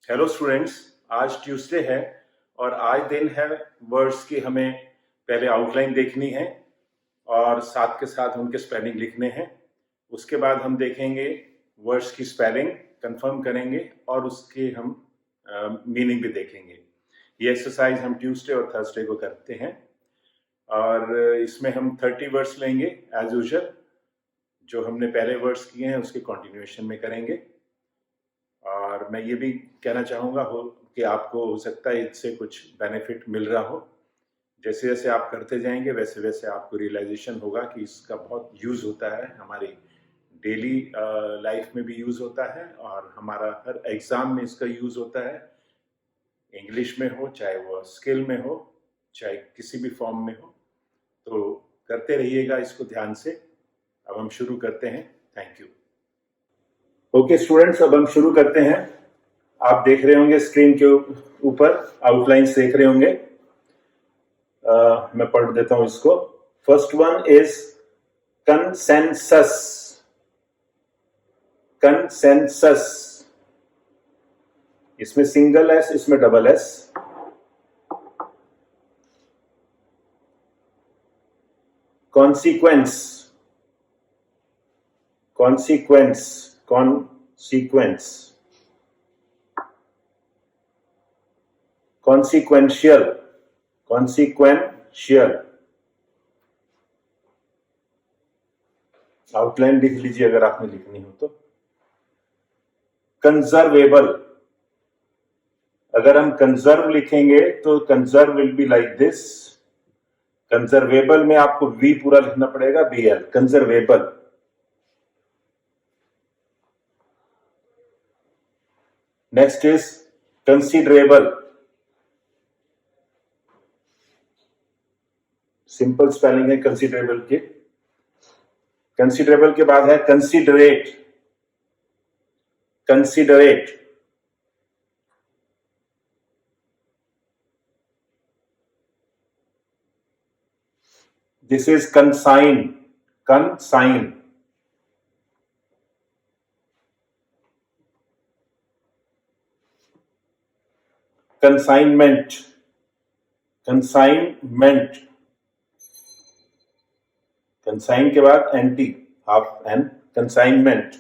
Hello students, आज Tuesday है और आज दिन है वर्ड्स की। हमें पहले आउटलाइन देखनी है और साथ के साथ उनके स्पेलिंग लिखने हैं। उसके बाद हम देखेंगे वर्ड्स की स्पेलिंग, कंफर्म करेंगे और उसके हम मीनिंग भी देखेंगे। ये एक्सरसाइज हम ट्यूसडे और थर्सडे को करते हैं और इसमें हम 30 वर्ड्स लेंगे एज यूजुअल। जो हमने पहले वर्ड्स किए हैं उसके कंटिन्यूएशन में करेंगे। और मैं ये भी कहना चाहूँगा कि आपको हो सकता है इससे कुछ बेनिफिट मिल रहा हो। जैसे जैसे आप करते जाएंगे वैसे वैसे आपको रियलाइजेशन होगा कि इसका बहुत यूज़ होता है, हमारी डेली लाइफ में भी यूज़ होता है और हमारा हर एग्ज़ाम में इसका यूज़ होता है। इंग्लिश में हो, चाहे वो स्किल में हो, चाहे किसी भी फॉर्म में हो। तो करते रहिएगा इसको ध्यान से। अब हम शुरू करते हैं। Thank you. ओके स्टूडेंट्स, अब हम शुरू करते हैं। आप देख रहे होंगे स्क्रीन के ऊपर आउटलाइंस देख रहे होंगे। मैं पढ़ देता हूं इसको। First one is consensus. Consensus, इसमें सिंगल एस, इसमें double S. Consequence, consequence, consequence. Consequential, consequential. Outline लिख लीजिए अगर आपने लिखनी हो तो। कंजर्वेबल, अगर हम कंजर्व लिखेंगे तो conserve will be like this. Conservable में आपको वी पूरा लिखना पड़ेगा, BL, conservable. Next is considerable. Simple spelling है कंसीडरेबल की। कंसीडरेबल के बाद है considerate. Considerate, this is consign. Consign, consignment, consignment. Consign के बाद एंटी, हाफ एन, कंसाइनमेंट।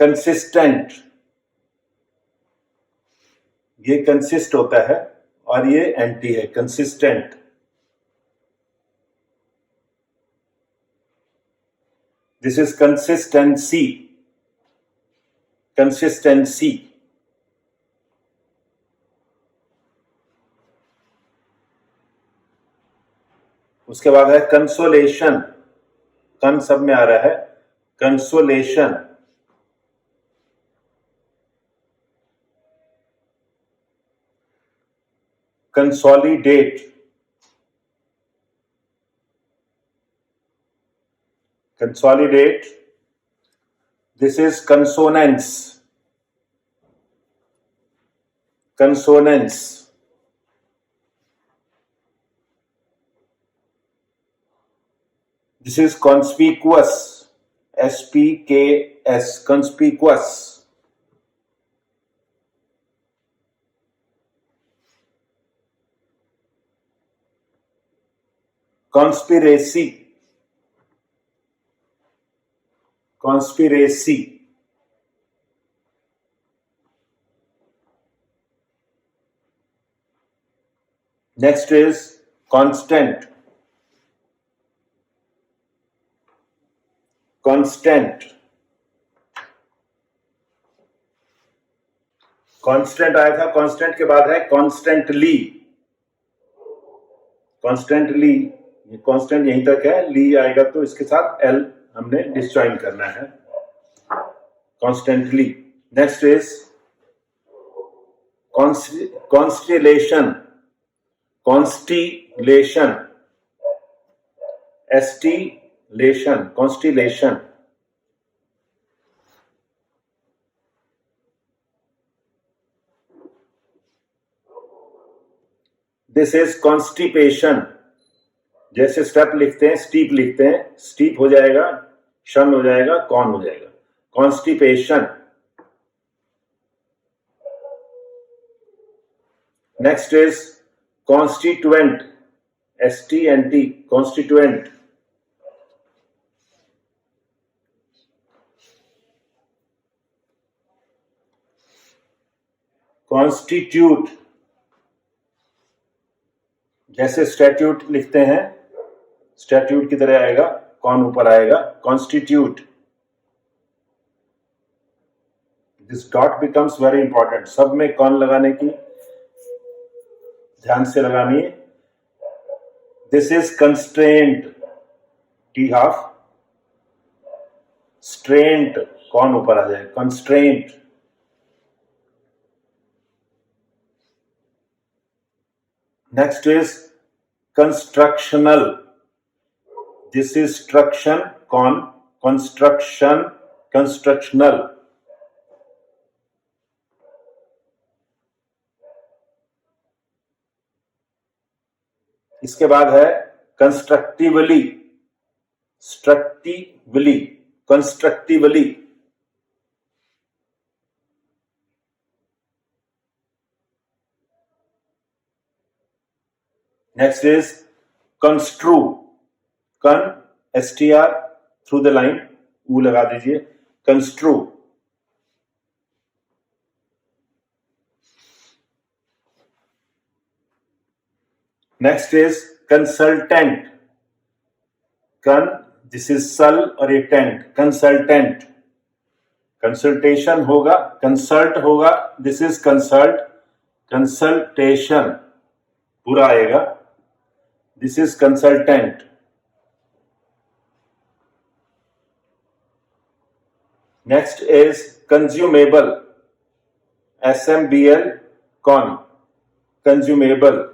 कंसिस्टेंट, ये कंसिस्ट होता है और ये एंटी है, consistent. This is consistency. Consistency. उसके बाद है कंसोलेशन। कन सब में आ रहा है, consolation. Consolidate, consolidate. This is consonance. Consonance. This is conspicuous. SPKS, conspicuous. Conspiracy, conspiracy. Next is constant. Constant. Constant आया था, कांस्टेंट के बाद है कॉन्स्टेंटली। कॉन्स्टेंटली, ये कांस्टेंट यहीं तक है, ली आएगा तो इसके साथ एल हमने डिसजॉइन करना है, constantly. Next is constellation. Constellation, stellation, constellation. This is constipation. जैसे स्टेप लिखते हैं, स्टीप लिखते हैं, स्टीप हो जाएगा शन हो जाएगा, कॉन हो जाएगा। Constipation. Next is constituent, STNT, constituent. Constitute, जैसे स्टैट्यूट लिखते हैं, स्टैट्यूट की तरह आएगा, कौन ऊपर आएगा, constitute. This dot becomes very important, सब में कौन लगाने की ध्यान से लगानी है। This is constraint, T½ student, कौन ऊपर आ जाए, constraint. Next is constructional, this is struction, con, construction, constructional. इसके बाद है constructively, structively, constructively. Next is construe, con, STR through the line, ऊ लगा दीजिए, construe. Next is consultant, con, this is sul और ये टेंट, कंसल्टेंट। कंसल्टेशन होगा, consult होगा, दिस इज कंसल्ट, कंसल्टेशन पूरा आएगा, this is consultant. Next is consumable, SMBL, con, consumable.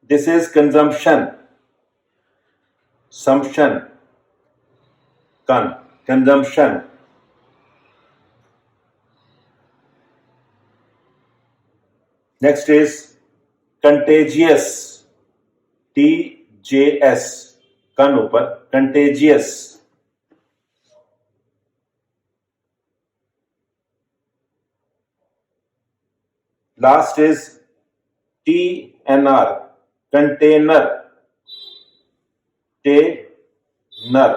This is consumption, sumption, con, consumption. Next is contagious, TJS, कन ऊपर, contagious. Last is TNR, container, tenor,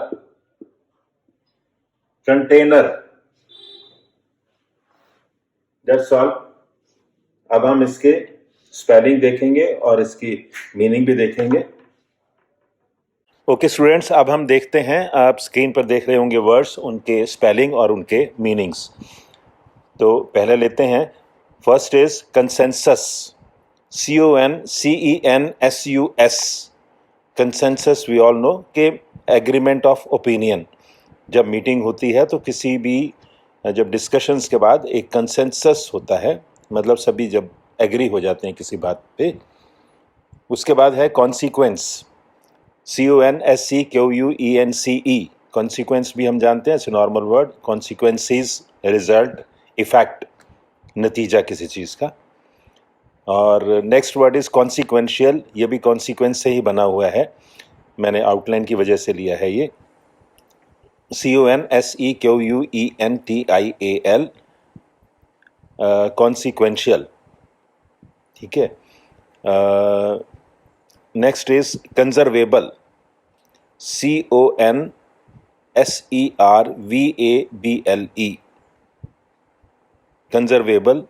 container. That's all. अब हम इसके spelling देखेंगे और इसकी मीनिंग भी देखेंगे। ओके स्टूडेंट्स, अब हम देखते हैं, आप स्क्रीन पर देख रहे होंगे वर्ड्स, उनके स्पेलिंग और उनके मीनिंग्स। तो पहले लेते हैं, first is consensus, CONCENSUS। Consensus we all know कि एग्रीमेंट ऑफ ओपिनियन। जब मीटिंग होती है तो किसी भी जब डिस्कशंस के बाद एक कंसेंसस होता है, मतलब सभी जब एग्री हो जाते हैं किसी बात पे। उसके बाद है कॉन्सिक्वेंस, CONSEQUENCE। कॉन्सिक्वेंस भी हम जानते हैं, it's normal word, consequences, result, effect, नतीजा किसी चीज़ का। और नेक्स्ट वर्ड इज कॉन्सिक्वेंशियल, ये भी कॉन्सिक्वेंस से ही बना हुआ है, मैंने आउटलाइन की वजह से लिया है ये, CONSEQUENTIAL, कॉन्सिक्वेंशियल, ठीक है। Next is conservable, CONSERVABLE। Conservable,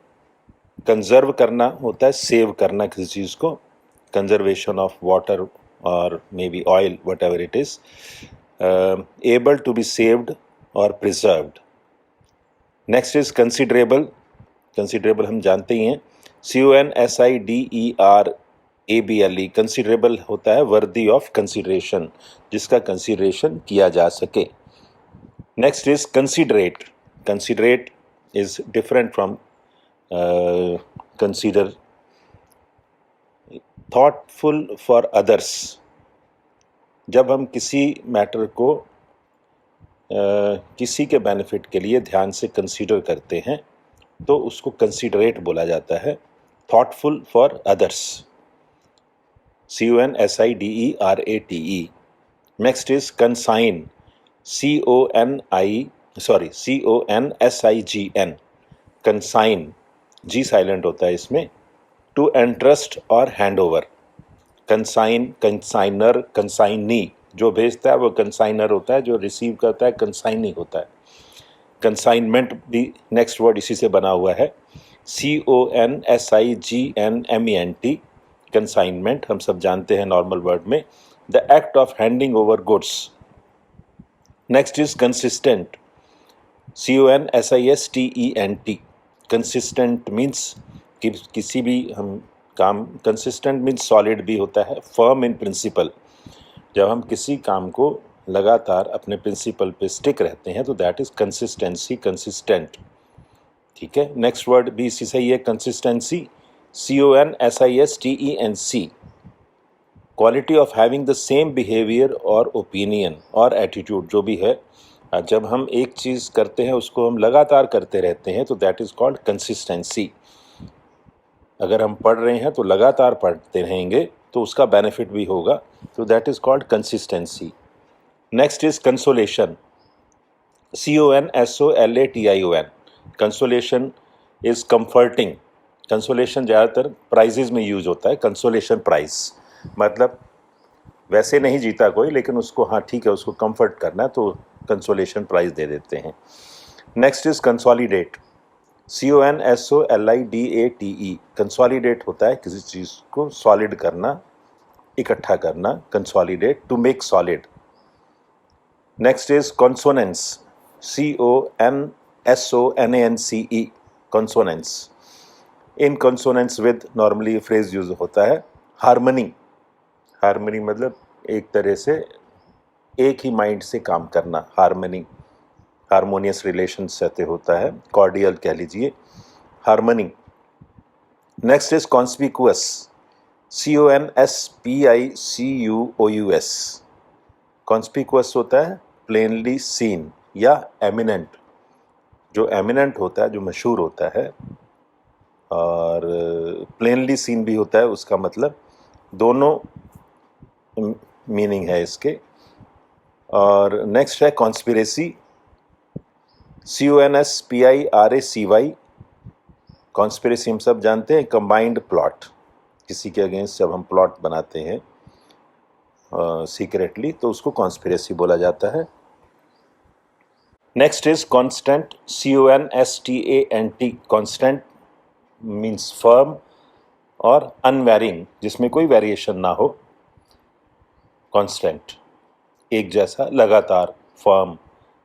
conserve करना होता है, सेव करना किसी चीज़ को, कंजर्वेशन ऑफ वाटर और may be oil, whatever it is, able to be saved और preserved. Next is considerable, considerable हम जानते ही हैं, CONSIDERABLE। कंसिडरेबल होता है वर्दी ऑफ कंसिडरेशन, जिसका कंसिडरेशन किया जा सके। Next is considerate, considerate is different from consider, thoughtful for others. जब हम किसी मैटर को किसी के बेनिफिट के लिए ध्यान से कंसीडर करते हैं तो उसको कंसिडरेट बोला जाता है, thoughtful for others. CONSIDERATE. Next is consign, CONSIGN, consign, G silent होता है इसमें, to entrust और hand over. Consign, consignor, consignee, जो भेजता है वो कंसाइनर होता है, जो रिसीव करता है कंसाइनी होता है. कंसाइनमेंट भी नेक्स्ट वर्ड इसी से बना हुआ है, CONSIGNMENT, कंसाइनमेंट हम सब जानते हैं नॉर्मल वर्ड में, the act of handing over goods. Next is consistent, CONSISTENT. Consistent means कि किसी भी हम काम, कंसिस्टेंट मीन्स सॉलिड भी होता है, फर्म इन प्रिंसिपल. जब हम किसी काम को लगातार अपने प्रिंसिपल पे स्टिक रहते हैं तो दैट इज कंसिस्टेंसी, कंसिस्टेंट. ठीक है, नेक्स्ट वर्ड भी इसी से ही है, consistency, CONSISTENC. Quality of having the same behaviour और ओपिनियन और एटीट्यूड, जो भी है, जब हम एक चीज़ करते हैं उसको हम लगातार करते रहते हैं तो दैट इज़ कॉल्ड कंसिस्टेंसी. अगर हम पढ़ रहे हैं तो लगातार पढ़ते रहेंगे तो उसका बेनिफिट भी होगा, तो that is called consistency. Next is consolation, CONSOLATION. Consolation is comforting. Consolation ज़्यादातर प्राइजेज में यूज होता है, कंसोलेशन प्राइज मतलब वैसे नहीं जीता कोई लेकिन उसको, हाँ ठीक है, उसको कंफर्ट करना है तो कंसोलेशन प्राइज दे देते हैं. Next is consolidate, CONSOLIDATE. Consolidate होता है किसी चीज़ को सॉलिड करना, इकट्ठा करना, consolidate, to make solid. Next is consonance, CONSONANCE, consonance. In consonance with normally phrase use होता है हार्मनी. हार्मनी मतलब एक तरह से एक ही माइंड से काम करना, हार्मनी, हार्मोनियस रिलेशन से होता है, कॉर्डियल कह लीजिए, harmony. Next is conspicuous, CONSPICUOUS. Conspicuous होता है प्लेनली सीन या एमिनेंट. जो एमिनेंट होता है, जो मशहूर होता है, और प्लेनली सीन भी होता है, उसका मतलब दोनों मीनिंग है इसके. और नेक्स्ट है कॉन्स्पिरेसी, CONSPIRACY. कॉन्स्पिरेसी हम सब जानते हैं, कंबाइंड प्लॉट, किसी के अगेंस्ट जब हम प्लॉट बनाते हैं सीक्रेटली तो उसको कॉन्स्पिरेसी बोला जाता है. Next is constant, CONSTANT. Constant means firm और अनवेरिंग, जिसमें कोई वेरिएशन ना हो. कांस्टेंट एक जैसा, लगातार, फर्म,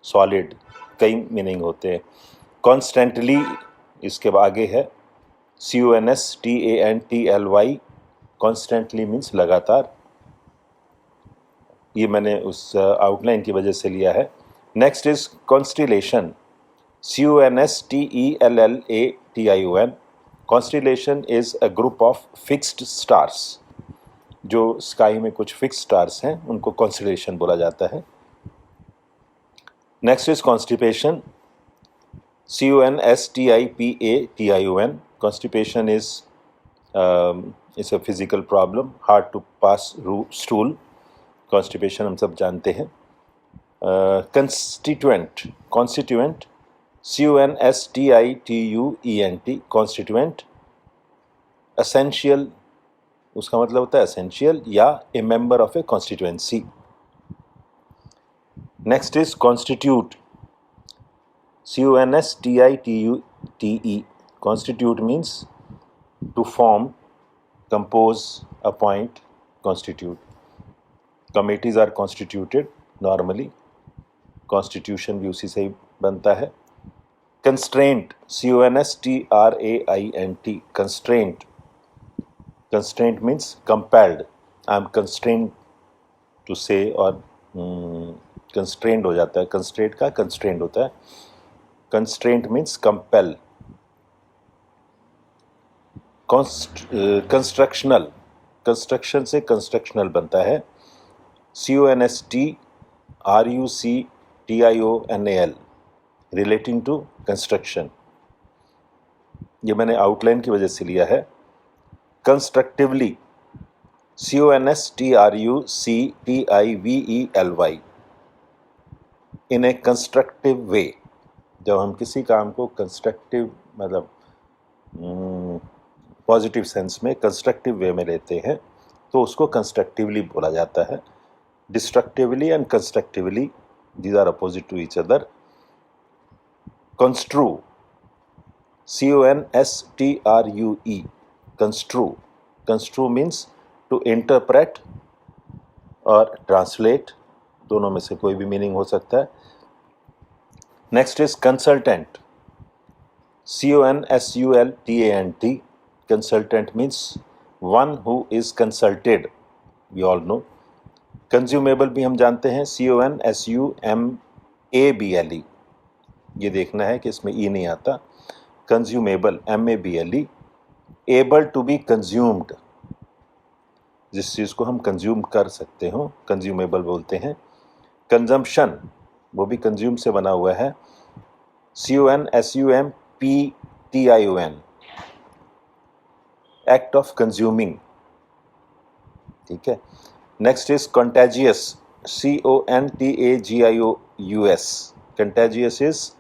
सॉलिड, कई मीनिंग होते हैं. कॉन्स्टेंटली इसके आगे है, CONSTANTLY. कॉन्स्टेंटली मीन्स लगातार. ये मैंने उस आउटलाइन की वजह से लिया है. Next is constellation, CONSTELLATION. Constellation is a group of fixed stars. जो स्काई में कुछ फिक्स स्टार्स हैं उनको कॉन्स्टिलेशन बोला जाता है. Next is constipation, CONSTIPATION. Constipation is it's a physical problem, hard to pass stool. Constipation हम सब जानते हैं. Constituent, constituent, CONSTITUENT. Constituent. Essential, उसका मतलब होता है एसेंशियल या a member of a constituency. Next is constitute, CONSTITUTE. Constitute means to form, compose, appoint, constitute. Committees are constituted normally, constitution भी उसी से ही बनता है. Constraint, CONSTRAINT. Constraint. Constraint means compelled. I am constrained to से, और constrained हो जाता है, कंस्ट्रेंट का कंस्ट्रेंड होता है. Constraint means compel. Constructional, construction से कंस्ट्रक्शनल बनता है, CONSTRUCTIONAL. Relating to construction. ये मैंने आउटलाइन की वजह से लिया है. Constructively, CONSTRUCTIVELY, in a constructive way. जब हम किसी काम को कंस्ट्रक्टिव मतलब पॉजिटिव सेंस में कंस्ट्रक्टिव वे में लेते हैं तो उसको कंस्ट्रक्टिवली बोला जाता है। Destructively and constructively, these are opposite to each other. Construe, CONSTRUE, construe. Construe means to interpret और ट्रांसलेट, दोनों में से कोई भी मीनिंग हो सकता है। Next is consultant, CONSULTANT, consultant means one who is consulted, we all no. Consumable भी हम जानते हैं, CONSUMABLE, ये देखना है कि इसमें ई नहीं आता। Consumable, MABLE। Able to be consumed, जिस चीज़ को हम कंज्यूम कर सकते हो, कंज्यूमेबल बोलते हैं। कंजम्पशन, वो भी कंज्यूम से बना हुआ है, CONSUMPTION, एक्ट ऑफ कंज्यूमिंग, ठीक है। Next is contagious, CONTAGIOUS, contagious is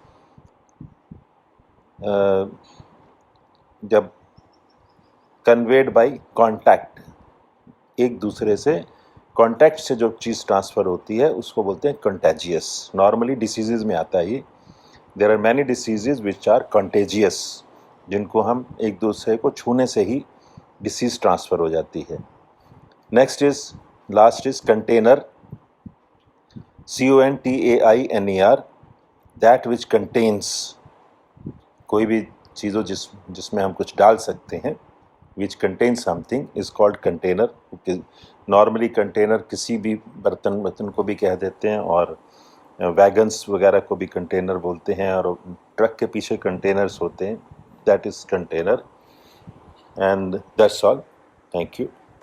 जब कन्वेड बाय कांटेक्ट, एक दूसरे से कांटेक्ट से जो चीज़ ट्रांसफ़र होती है उसको बोलते हैं कंटेजियस। नॉर्मली डिसीजेज में आता है ये। There are many diseases which are contagious, जिनको हम एक दूसरे को छूने से ही डिसीज ट्रांसफ़र हो जाती है। Next is last is container, CONTAINER, that which contains, कोई भी चीज़ों जिसमें हम कुछ डाल सकते हैं, which contain something is called container. Normally container किसी भी बर्तन को भी कह देते हैं, और वैगन्स वगैरह को भी कंटेनर बोलते हैं, और ट्रक के पीछे कंटेनर्स होते हैं, that is container. And that's all, thank you.